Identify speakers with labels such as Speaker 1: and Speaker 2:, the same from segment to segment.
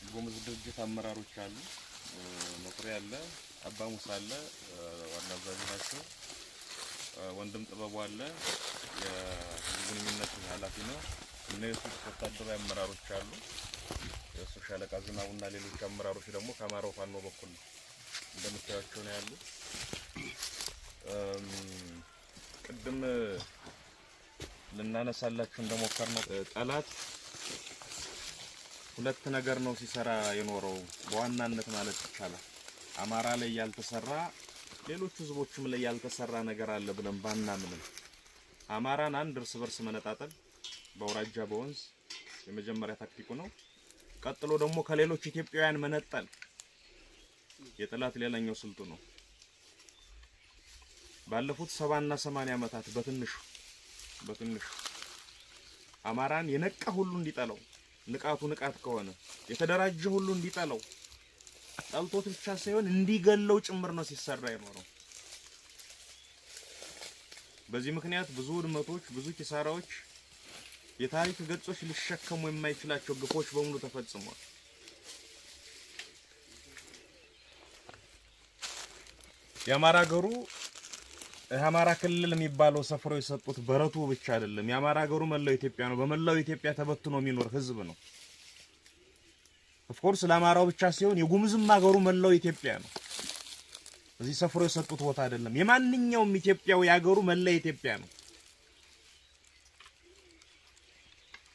Speaker 1: ጉሙዝ ድርጅት አመራሮች አሉ። መኩሪያ አለ፣ አባ ሙሳ አለ፣ ዋና አዛዥ ናቸው። ወንድም ጥበቡ አለ፣ የግንኙነት ኃላፊ ነው። እነሱ ወታደራዊ አመራሮች አሉ። የሱ ሻለቃ ዝናቡና ሌሎች አመራሮች ደግሞ ከአማራው ፋኖ በኩል እንደምታያቸው ነው ያሉ። ቅድም ልናነሳላችሁ እንደሞከርነው ጠላት ሁለት ነገር ነው ሲሰራ የኖረው በዋናነት ማለት ይቻላል። አማራ ላይ ያልተሰራ ሌሎች ህዝቦችም ላይ ያልተሰራ ነገር አለ ብለን ባናምንም አማራን አንድ እርስ በርስ መነጣጠል በአውራጃ በወንዝ የመጀመሪያ ታክቲኩ ነው። ቀጥሎ ደግሞ ከሌሎች ኢትዮጵያውያን መነጠል የጠላት ሌላኛው ስልቱ ነው። ባለፉት 70 እና 80 ዓመታት በትንሹ አማራን የነቃ ሁሉ እንዲጠላው ንቃቱ ንቃት ከሆነ የተደራጀ ሁሉ እንዲጠላው ጠልቶት ብቻ ሳይሆን እንዲገለው ጭምር ነው ሲሰራ የኖረው። በዚህ ምክንያት ብዙ ውድመቶች፣ ብዙ ኪሳራዎች፣ የታሪክ ገጾች ሊሸከሙ የማይችላቸው ግፎች በሙሉ ተፈጽመዋል። የአማራ ገሩ የአማራ ክልል የሚባለው ሰፍሮ የሰጡት በረቱ ብቻ አይደለም። የአማራ ገሩ መላው ኢትዮጵያ ነው። በመላው ኢትዮጵያ ተበትኖ የሚኖር ህዝብ ነው። ኦፍ ኮርስ ለአማራው ብቻ ሲሆን የጉሙዝም አገሩ መላው ኢትዮጵያ ነው። እዚህ ሰፍሮ የሰጡት ቦታ አይደለም። የማንኛውም ኢትዮጵያው ያገሩ መላው ኢትዮጵያ ነው።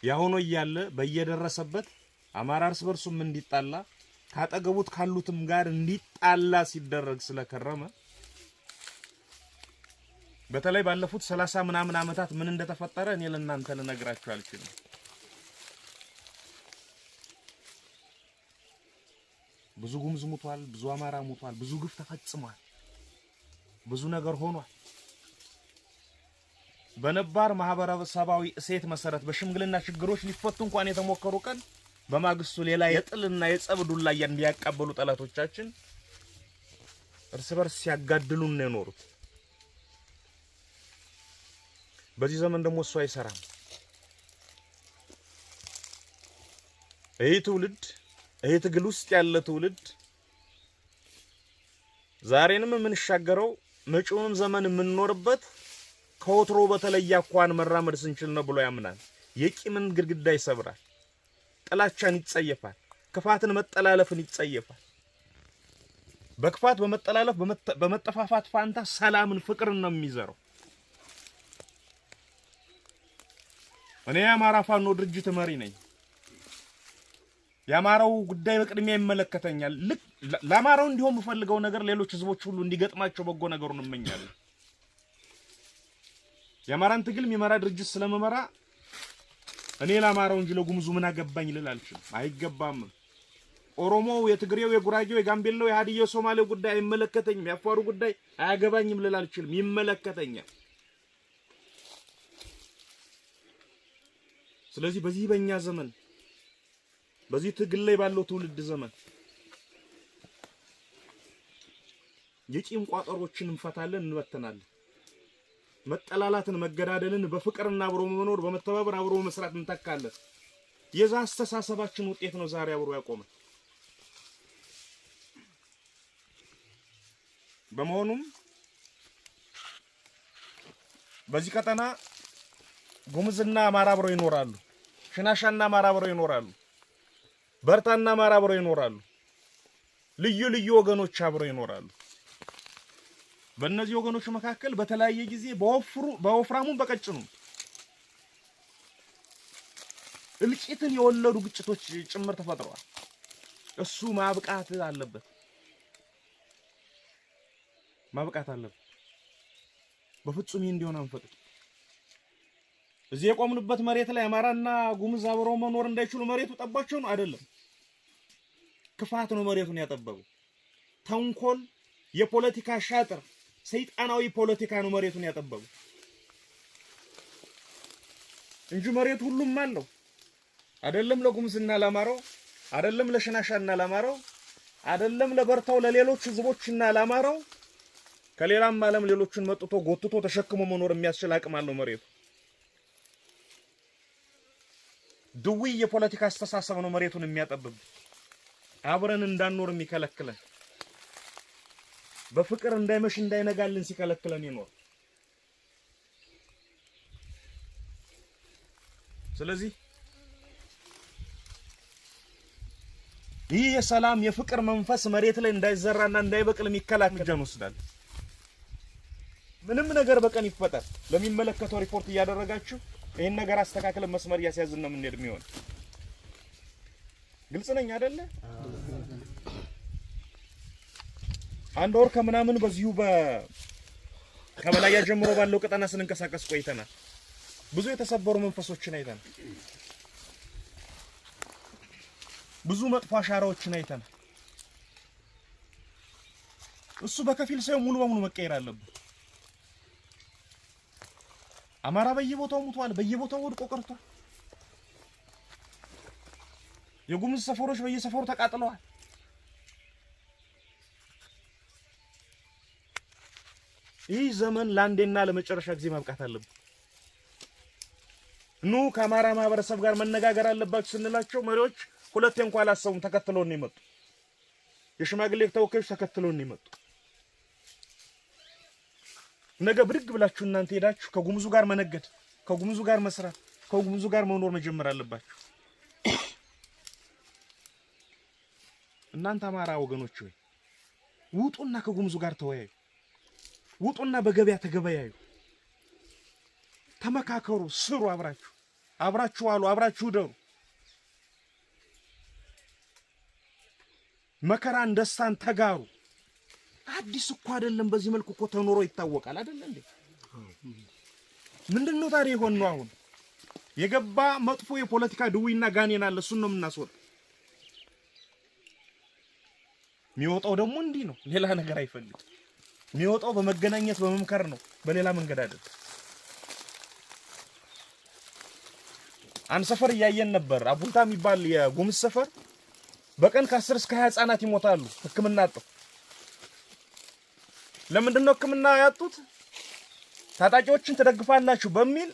Speaker 1: ያሆኖ እያለ በየደረሰበት አማራ እርስ በርሱም እንዲጣላ ካጠገቡት ካሉትም ጋር እንዲጣላ ሲደረግ ስለከረመ በተለይ ባለፉት 30 ምናምን ዓመታት ምን እንደተፈጠረ እኔ ለእናንተ ልነግራችሁ አልችልም። ብዙ ጉሙዝ ሞቷል፣ ብዙ አማራ ሞቷል፣ ብዙ ግፍ ተፈጽሟል፣ ብዙ ነገር ሆኗል። በነባር ማህበረሰባዊ እሴት መሰረት በሽምግልና ችግሮች ሊፈቱ እንኳን የተሞከሩ ቀን በማግስቱ ሌላ የጥልና የጸብ ዱላ እንዲያቀበሉ ጠላቶቻችን እርስ በርስ ሲያጋድሉን ነው የኖሩት። በዚህ ዘመን ደግሞ እሱ አይሰራም። ይህ ትውልድ ይህ ትግል ውስጥ ያለ ትውልድ ዛሬንም የምንሻገረው መጪውንም ዘመን የምንኖርበት ከወትሮ በተለየ አኳን መራመድ ስንችል ነው ብሎ ያምናል። የቂምን ግድግዳ ይሰብራል፣ ጥላቻን ይጸየፋል፣ ክፋትን መጠላለፍን ይጸየፋል። በክፋት በመጠላለፍ በመጠፋፋት ፋንታ ሰላምን ፍቅርን ነው የሚዘራው። እኔ የአማራ ፋኖ ድርጅት መሪ ነኝ። የአማራው ጉዳይ በቅድሚያ ይመለከተኛል። ለአማራው እንዲሆን የምፈልገው ነገር ሌሎች ህዝቦች ሁሉ እንዲገጥማቸው በጎ ነገሩን እመኛለሁ። የአማራን ትግል የሚመራ ድርጅት ስለመመራ እኔ ለአማራው እንጂ ለጉሙዙ ምን አገባኝ ልል አልችልም። አይገባም። ኦሮሞው፣ የትግሬው፣ የጉራጌው፣ የጋምቤላው፣ የሃዲያው፣ ሶማሌው ጉዳይ አይመለከተኝም። የአፋሩ ጉዳይ አያገባኝም ልል አልችልም። ይመለከተኛል። ስለዚህ በዚህ በእኛ ዘመን በዚህ ትግል ላይ ባለው ትውልድ ዘመን የቂም ቋጠሮችን እንፈታለን፣ እንበተናለን። መጠላላትን፣ መገዳደልን በፍቅርና አብሮ መኖር በመተባበር አብሮ መስራት እንተካለን። የዛ አስተሳሰባችን ውጤት ነው ዛሬ አብሮ ያቆመ። በመሆኑም በዚህ ቀጠና ጉሙዝና አማራ አብረው ይኖራሉ። ሽናሻና አማራ አብረው ይኖራሉ። በርታና አማራ አብረው ይኖራሉ። ልዩ ልዩ ወገኖች አብረው ይኖራሉ። በእነዚህ ወገኖች መካከል በተለያየ ጊዜ በወፍራሙም በቀጭኑም እልቂትን የወለዱ ግጭቶች ጭምር ተፈጥረዋል። እሱ ማብቃት አለበት። በፍጹም እንዲሆን አንፈቅድ። እዚህ የቆምንበት መሬት ላይ አማራና ጉሙዝ አብረው መኖር እንዳይችሉ መሬቱ ጠባቸው ነው አይደለም። ክፋት ነው መሬቱን ያጠበበው። ተንኮል፣ የፖለቲካ ሻጥር፣ ሰይጣናዊ ፖለቲካ ነው መሬቱን ያጠበበው እንጂ መሬቱ ሁሉም አለው። አይደለም ለጉሙዝና ለአማራው፣ አይደለም ለሽናሻና ለአማራው፣ አይደለም ለበርታው ለሌሎች ህዝቦችና ለአማራው፣ ከሌላም ዓለም ሌሎችን መጥቶ ጎትቶ ተሸክሞ መኖር የሚያስችል አቅም አለው መሬቱ። ድዊ የፖለቲካ አስተሳሰብ ነው መሬቱን የሚያጠብብ አብረን እንዳንኖር የሚከለክለን በፍቅር እንዳይመሽ እንዳይነጋልን ሲከለክለን ይኖር። ስለዚህ ይህ የሰላም የፍቅር መንፈስ መሬት ላይ እንዳይዘራና እንዳይበቅል የሚከላከል ጀን ወስዳል። ምንም ነገር በቀን ይፈጠር ለሚመለከተው ሪፖርት እያደረጋችሁ ይሄን ነገር አስተካክለን መስመር ያስያዝን ነው የምንሄድ የሚሆን። ግልጽ ነኝ አይደለ? አንድ ወር ከምናምን በዚሁ ከበላያ ጀምሮ ባለው ቀጠና ስንንቀሳቀስ ቆይተናል። ብዙ የተሰበሩ መንፈሶችን አይተናል። ብዙ መጥፎ አሻራዎችን አይተናል። እሱ በከፊል ሳይሆን ሙሉ በሙሉ መቀየር አለበት። አማራ በየቦታው ሙቷል፣ በየቦታው ወድቆ ቀርቷል። የጉምዝ ሰፈሮች በየሰፈሩ ተቃጥለዋል። ይህ ዘመን ለአንዴና ለመጨረሻ ጊዜ ማብቃት አለበት። ኑ ከአማራ ማህበረሰብ ጋር መነጋገር አለባችሁ ስንላቸው መሪዎች ሁለቴ እንኳን አላሰቡም፣ ተከትለው ነው የመጡ። የሽማግሌ ተወካዮች ተከትለው ነው የመጡ። ነገ ብድግ ብላችሁ እናንተ ሄዳችሁ ከጉምዙ ጋር መነገድ፣ ከጉምዙ ጋር መስራት፣ ከጉምዙ ጋር መኖር መጀመር አለባችሁ። እናንተ አማራ ወገኖች ሆይ ውጡና ከጉምዙ ጋር ተወያዩ። ውጡና በገበያ ተገበያዩ። ተመካከሩ፣ ስሩ፣ አብራችሁ ዋሉ፣ አብራችሁ ደሩ። መከራን ደስታን ተጋሩ። አዲስ እኮ አይደለም። በዚህ መልኩ እኮ ተኖሮ ይታወቃል አይደል እንዴ? ምንድነው ታዲያ የሆነው? አሁን የገባ መጥፎ የፖለቲካ ድዊና ጋኔን አለ። እሱን ነው የምናስወጣው። የሚወጣው ደግሞ እንዲህ ነው፣ ሌላ ነገር አይፈልግም። የሚወጣው በመገናኘት በመምከር ነው፣ በሌላ መንገድ አይደለም። አንድ ሰፈር እያየን ነበር። አቡልታ የሚባል የጉምዝ ሰፈር በቀን ከ10 እስከ 20 ህፃናት ይሞታሉ ህክምና አጥተው። ለምንድነው ህክምና ያጡት? ታጣቂዎችን ትደግፋላችሁ በሚል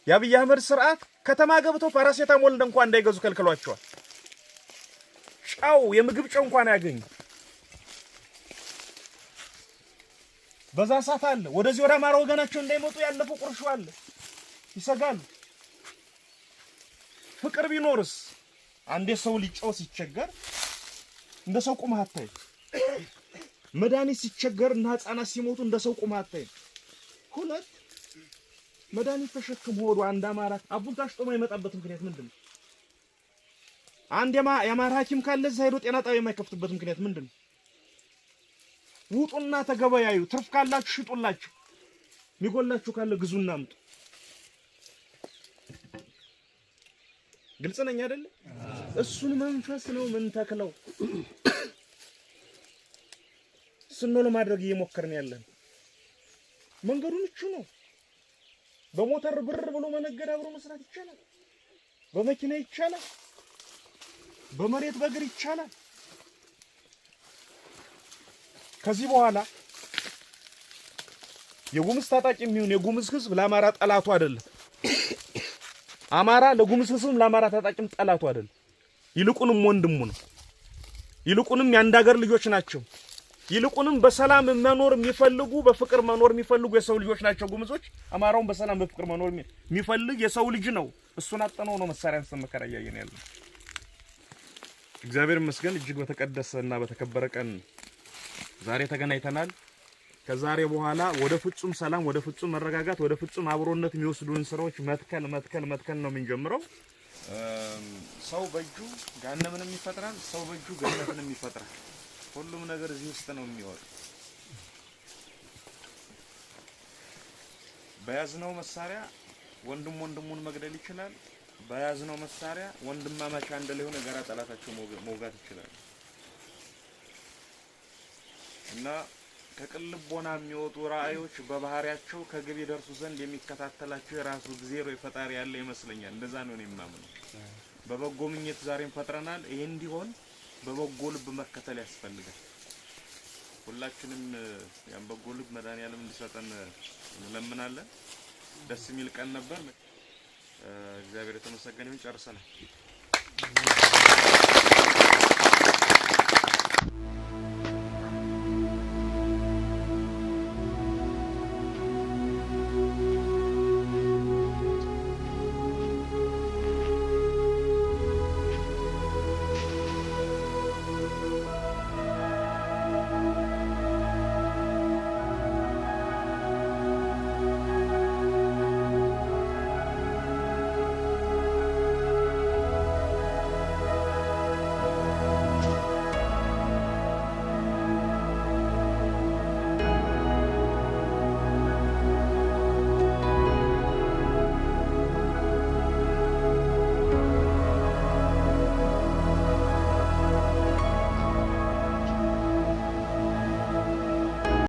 Speaker 1: የአብይ አህመድ ስርዓት ከተማ ገብተው ፓራሴታሞል እንኳን እንዳይገዙ ከልክሏቸዋል። ጫው የምግብ ጫው እንኳን ያገኙ በዛ ሰዓት አለ። ወደዚህ ወደ አማራ ወገናቸው እንዳይመጡ ያለፈው ቁርሾ አለ። ይሰጋሉ። ፍቅር ቢኖርስ አንዴ ሰው ሊጫው ሲቸገር እንደ ሰው ቁመህ አታይ። መድኃኒት ሲቸገርና ህፃናት ሲሞቱ እንደ ሰው ቁመህ አታይ። ሁለት መድኃኒት ተሸክሞ ወደ አንድ አማራ አቡልታ ሽጦ የማይመጣበት ምክንያት ምንድነው? አንድ የአማራ ሐኪም ካለ እዛ ሄዶ ጤና ጣቢያ የማይከፍትበት ምክንያት ምንድነው? ውጡና ተገበያዩ። ትርፍ ካላችሁ ሽጡላችሁ፣ የሚጎላችሁ ካለ ግዙና አምጡ። ግልጽ ነኝ አይደል? እሱን መንፈስ ነው ምን ተክለው እሱን ነው ለማድረግ እየሞከርን ያለን። መንገዱን እቹ ነው። በሞተር ብር ብሎ መነገድ አብሮ መስራት ይቻላል። በመኪና ይቻላል። በመሬት በእግር ይቻላል። ከዚህ በኋላ የጉምዝ ታጣቂ የሚሆን የጉምዝ ህዝብ ለአማራ ጠላቱ አይደለም። አማራ ለጉምዝ ህዝብም ለአማራ ታጣቂም ጠላቱ አይደለም። ይልቁንም ወንድሙ ነው። ይልቁንም የአንድ ሀገር ልጆች ናቸው። ይልቁንም በሰላም መኖር የሚፈልጉ በፍቅር መኖር የሚፈልጉ የሰው ልጆች ናቸው ጉምዞች። አማራውን በሰላም በፍቅር መኖር የሚፈልግ የሰው ልጅ ነው። እሱን አጠነው ነው መሳሪያ አንስተን መከራ እያየን ያለው። እግዚአብሔር ይመስገን እጅግ በተቀደሰና በተከበረ ቀን ዛሬ ተገናኝተናል። ከዛሬ በኋላ ወደ ፍጹም ሰላም፣ ወደ ፍጹም መረጋጋት፣ ወደ ፍጹም አብሮነት የሚወስዱን ስራዎች መትከል ነው የምንጀምረው። ሰው በእጁ ገሃነምንም ይፈጥራል፣ ሰው በእጁ ገነትንም ይፈጥራል። ሁሉም ነገር እዚህ ውስጥ ነው የሚወጣው። በያዝነው መሳሪያ ወንድሙን መግደል ይችላል። በያዝነው መሳሪያ ወንድማማች አንድ ላይ ሆነ ጋራ ጠላታቸው መውጋት ይችላል። እና ከቅልቦና የሚወጡ ራእዮች በባህሪያቸው ከግብ ይደርሱ ዘንድ የሚከታተላቸው የራሱ እግዚአብሔር ወይ ፈጣሪ ያለ ይመስለኛል። እንደዛ ነው የማምነው። በበጎ ምኞት ዛሬም ፈጥረናል። ይሄ እንዲሆን በበጎ ልብ መከተል ያስፈልጋል። ሁላችንም ያን በጎ ልብ መድኃኒዓለም እንዲሰጠን እንለምናለን። ደስ የሚል ቀን ነበር። እግዚአብሔር የተመሰገነ ይሁን። ጨርሰናል።